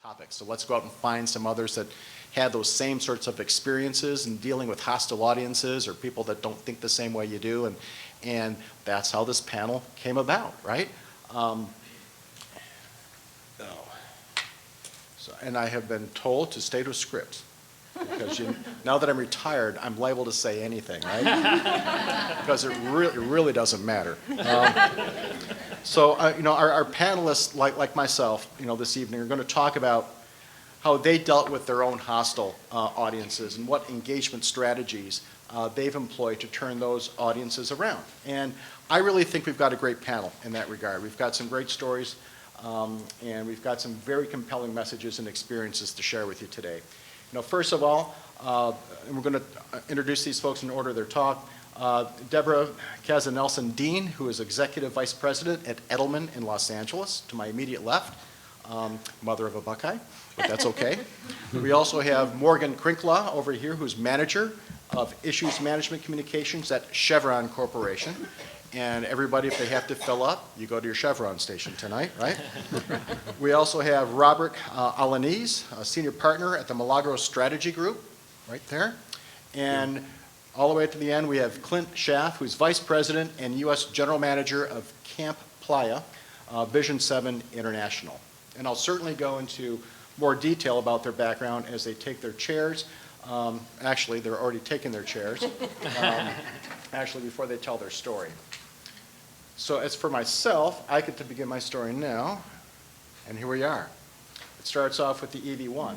topics. So let's go out and find some others that had those same sorts of experiences in dealing with hostile audiences or people that don't think the same way you do. And that's how this panel came about, right? And I have been told to stay to a script. Because now that I'm retired, I'm liable to say anything, right? Because it really doesn't matter. Our panelists, like myself, this evening, are going to talk about how they dealt with their own hostile audiences and what engagement strategies they've employed to turn those audiences around. And I really think we've got a great panel in that regard. We've got some great stories, and we've got some very compelling messages and experiences to share with you today. First of all, and we're going to introduce these folks in order of their talk. Deborah Kazanelson-Dean, who is Executive Vice President at Edelman in Los Angeles, to my immediate left, mother of a Buckeye, but that's okay. We also have Morgan Krinkla over here, who's Manager of Issues Management Communications at Chevron Corporation. And everybody, if they have to fill up, you go to your Chevron station tonight, right? We also have Robert Alaniz, a Senior Partner at the Milagros Strategy Group, right there. And all the way to the end, we have Clint Schaff, who's Vice President and U.S. General Manager of Camp Playa, Vision 7 International. And I'll certainly go into more detail about their background as they take their chairs. Actually, they're already taking their chairs, actually before they tell their story. So as for myself, I get to begin my story now, and here we are. It starts off with the EV1.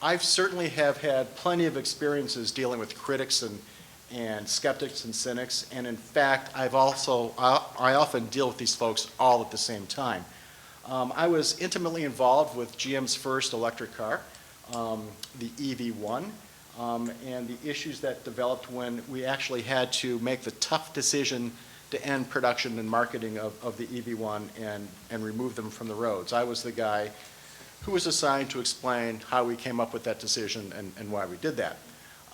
I certainly have had plenty of experiences dealing with critics and skeptics and cynics, and in fact, I often deal with these folks all at the same time. I was intimately involved with GM's first electric car, the EV1, and the issues that developed when we actually had to make the tough decision to end production and marketing of the EV1 and remove them from the roads. I was the guy who was assigned to explain how we came up with that decision and why we did that.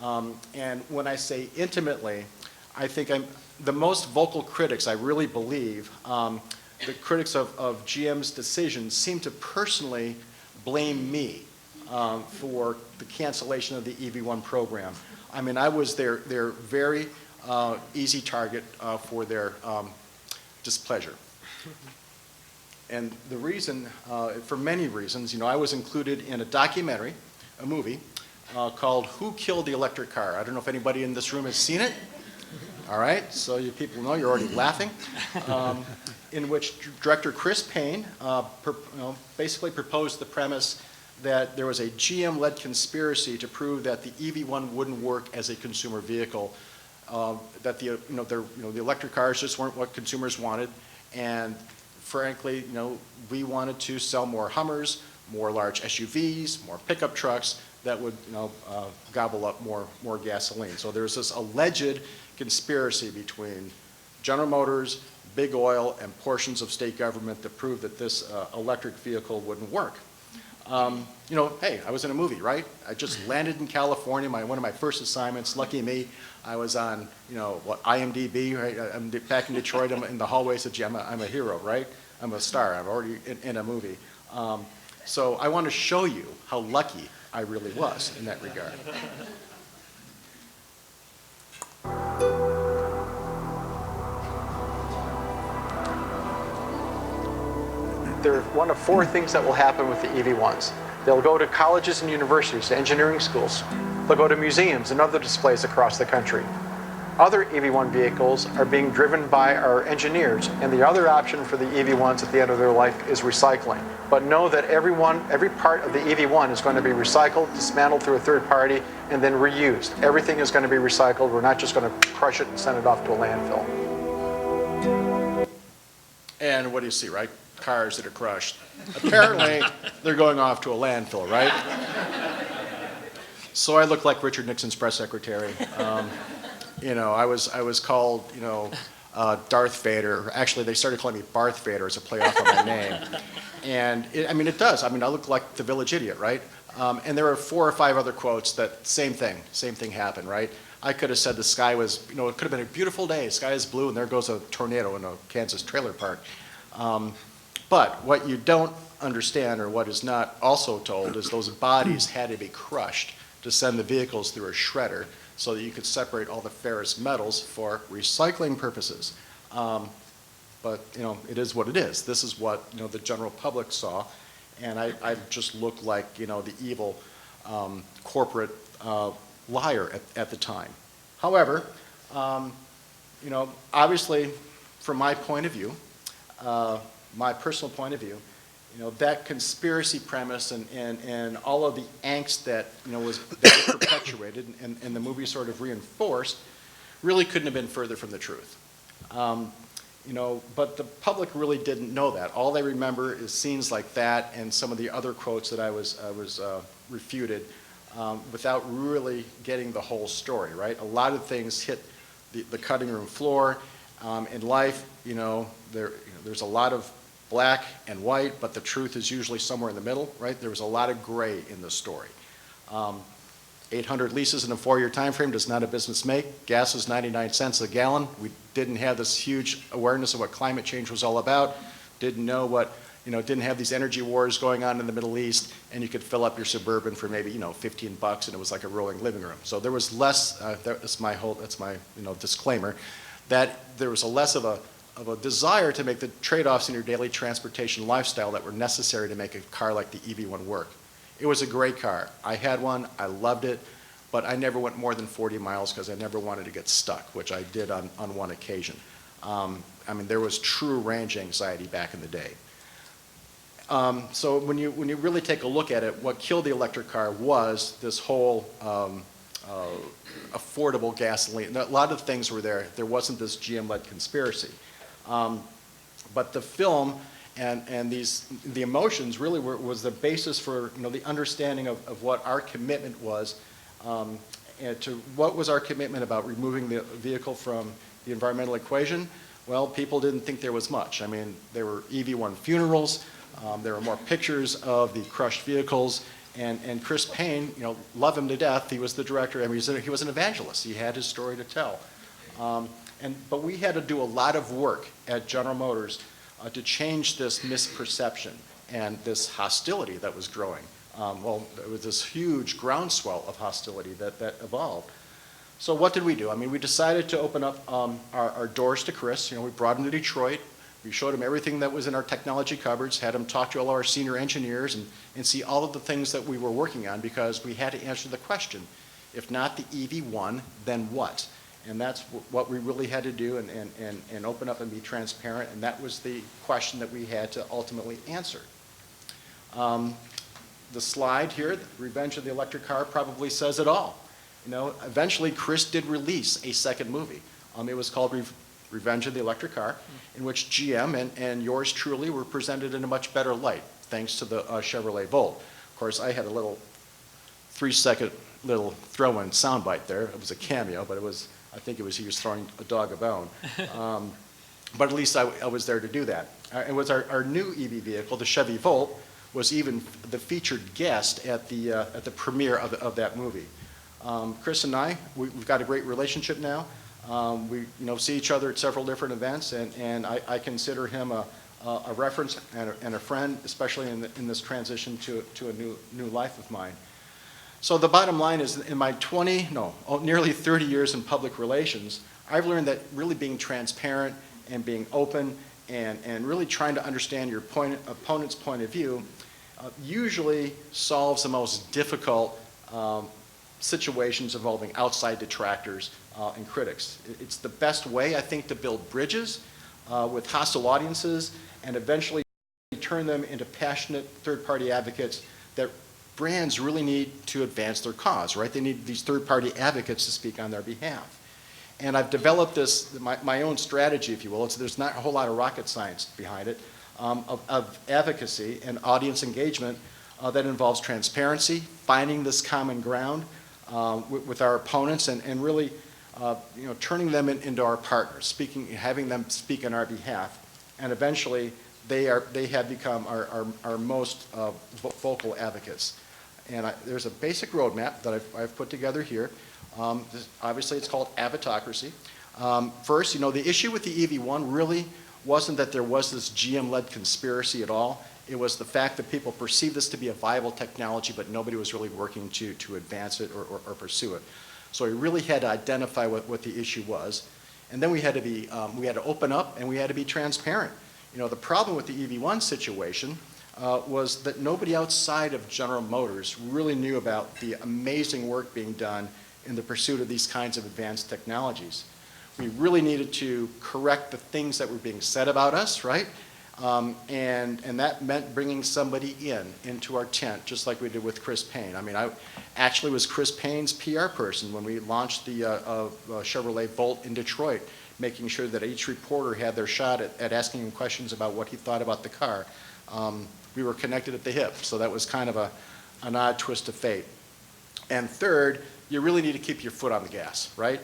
And when I say intimately, I think the most vocal critics, I really believe, the critics of GM's decisions seem to personally blame me for the cancellation of the EV1 program. I mean, I was their very easy target for their displeasure. And the reason, for many reasons, I was included in a documentary, a movie, called Who Killed the Electric Car? I don't know if anybody in this room has seen it. All right, so you people know, you're already laughing. In which director Chris Payne basically proposed the premise that there was a GM-led conspiracy to prove that the EV1 wouldn't work as a consumer vehicle, that the electric cars just weren't what consumers wanted, and frankly, we wanted to sell more Hummers, more large SUVs, more pickup trucks that would gobble up more gasoline. So there's this alleged conspiracy between General Motors, Big Oil, and portions of state government to prove that this electric vehicle wouldn't work. Hey, I was in a movie, right? I just landed in California, one of my first assignments. Lucky me, I was on, IMDb, right? I'm back in Detroit. I'm in the hallways of GM. I'm a hero, right? I'm a star. I'm already in a movie. So I want to show you how lucky I really was in that regard. There are one of four things that will happen with the EV1s. They'll go to colleges and universities, to engineering schools. They'll go to museums and other displays across the country. Other EV1 vehicles are being driven by our engineers, and the other option for the EV1s at the end of their life is recycling. But know that every part of the EV1 is going to be recycled, dismantled through a third party, and then reused. Everything is going to be recycled. We're not just going to crush it and send it off to a landfill. And what do you see, right? Cars that are crushed. Apparently, they're going off to a landfill, right? So I look like Richard Nixon's press secretary. I was called, Darth Vader. Actually, they started calling me Barth Vader as a play off of my name. And it does. I look like the village idiot, right? And there are 4 or 5 other quotes that same thing happened, right? I could have said the sky was, it could have been a beautiful day. Sky is blue, and there goes a tornado in a Kansas trailer park. But what you don't understand, or what is not also told, is those bodies had to be crushed to send the vehicles through a shredder so that you could separate all the ferrous metals for recycling purposes. But it is what it is. This is what the general public saw, and I just looked like the evil corporate liar at the time. However, obviously, from my point of view, my personal point of view, that conspiracy premise and all of the angst that was perpetuated and the movie sort of reinforced really couldn't have been further from the truth. But the public really didn't know that. All they remember is scenes like that and some of the other quotes that I was refuted without really getting the whole story, right? A lot of things hit the cutting room floor. In life, there's a lot of black and white, but the truth is usually somewhere in the middle, right? There was a lot of gray in the story. 800 leases in a 4-year time frame does not a business make. Gas is 99 cents a gallon. We didn't have this huge awareness of what climate change was all about. Didn't know what, didn't have these energy wars going on in the Middle East, and you could fill up your Suburban for maybe, $15, and it was like a rolling living room. So there was less, that's my disclaimer, that there was less of a desire to make the trade-offs in your daily transportation lifestyle that were necessary to make a car like the EV1 work. It was a great car. I had one, I loved it, but I never went more than 40 miles because I never wanted to get stuck, which I did on one occasion. There was true range anxiety back in the day. So when you really take a look at it, what killed the electric car was this whole affordable gasoline. A lot of things were there. There wasn't this GM-led conspiracy. But the film and the emotions really was the basis for the understanding of what our commitment was, and to what was our commitment about removing the vehicle from the environmental equation. Well, people didn't think there was much. There were EV1 funerals. There were more pictures of the crushed vehicles. And Chris Payne, love him to death. He was the director. He was an evangelist. He had his story to tell. But we had to do a lot of work at General Motors to change this misperception and this hostility that was growing. There was this huge groundswell of hostility that evolved. So what did we do? We decided to open up our doors to Chris. We brought him to Detroit. We showed him everything that was in our technology cupboards, had him talk to all our senior engineers and see all of the things that we were working on, because we had to answer the question, if not the EV1, then what? And that's what we really had to do, and open up and be transparent, and that was the question that we had to ultimately answer. The slide here, Revenge of the Electric Car, probably says it all. Eventually Chris did release a second movie. It was called Revenge of the Electric Car, in which GM and yours truly were presented in a much better light, thanks to the Chevrolet Volt. Of course, I had a little 3-second little throw-in soundbite there. It was a cameo, but I think he was throwing a dog a bone. But at least I was there to do that. It was our new EV vehicle, the Chevy Volt, was even the featured guest at the premiere of that movie. Chris and I, we've got a great relationship now. We see each other at several different events, and I consider him a reference and a friend, especially in this transition to a new life of mine. So the bottom line is, in my nearly 30 years in public relations, I've learned that really being transparent and being open and really trying to understand your opponent's point of view usually solves the most difficult situations involving outside detractors and critics. It's the best way, I think, to build bridges with hostile audiences and eventually turn them into passionate third-party advocates that brands really need to advance their cause, right? They need these third-party advocates to speak on their behalf. And I've developed this, my own strategy, if you will. There's not a whole lot of rocket science behind it, of advocacy and audience engagement that involves transparency, finding this common ground with our opponents, and really turning them into our partners, having them speak on our behalf. And eventually, they have become our most vocal advocates. And there's a basic roadmap that I've put together here. Obviously, it's called Advotocracy. First, the issue with the EV1 really wasn't that there was this GM-led conspiracy at all. It was the fact that people perceived this to be a viable technology, but nobody was really working to advance it or pursue it. So we really had to identify what the issue was. And then we had to open up and we had to be transparent. You know, the problem with the EV1 situation was that nobody outside of General Motors really knew about the amazing work being done in the pursuit of these kinds of advanced technologies. We really needed to correct the things that were being said about us, right? And that meant bringing somebody into our tent, just like we did with Chris Payne. I mean, I actually was Chris Payne's PR person when we launched the Chevrolet Volt in Detroit, making sure that each reporter had their shot at asking him questions about what he thought about the car. We were connected at the hip, so that was kind of an odd twist of fate. And third, you really need to keep your foot on the gas, right?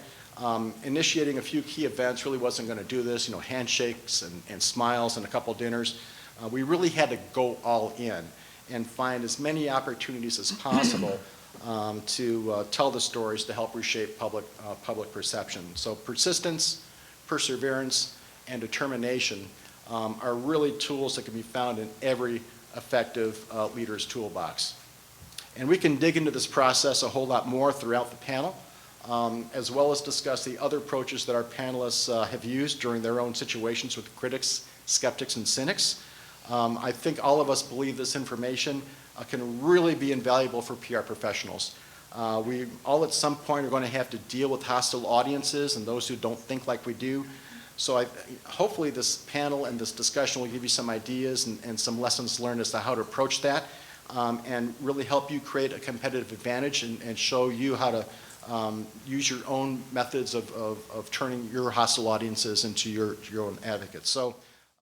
Initiating a few key events really wasn't going to do this, you know, handshakes and smiles and a couple dinners. We really had to go all in and find as many opportunities as possible to tell the stories to help reshape public perception. So persistence, perseverance, and determination are really tools that can be found in every effective leader's toolbox. And we can dig into this process a whole lot more throughout the panel, as well as discuss the other approaches that our panelists have used during their own situations with critics, skeptics, and cynics. I think all of us believe this information can really be invaluable for PR professionals. We all at some point are going to have to deal with hostile audiences and those who don't think like we do. So hopefully this panel and this discussion will give you some ideas and some lessons learned as to how to approach that and really help you create a competitive advantage and show you how to use your own methods of turning your hostile audiences into your own advocates. So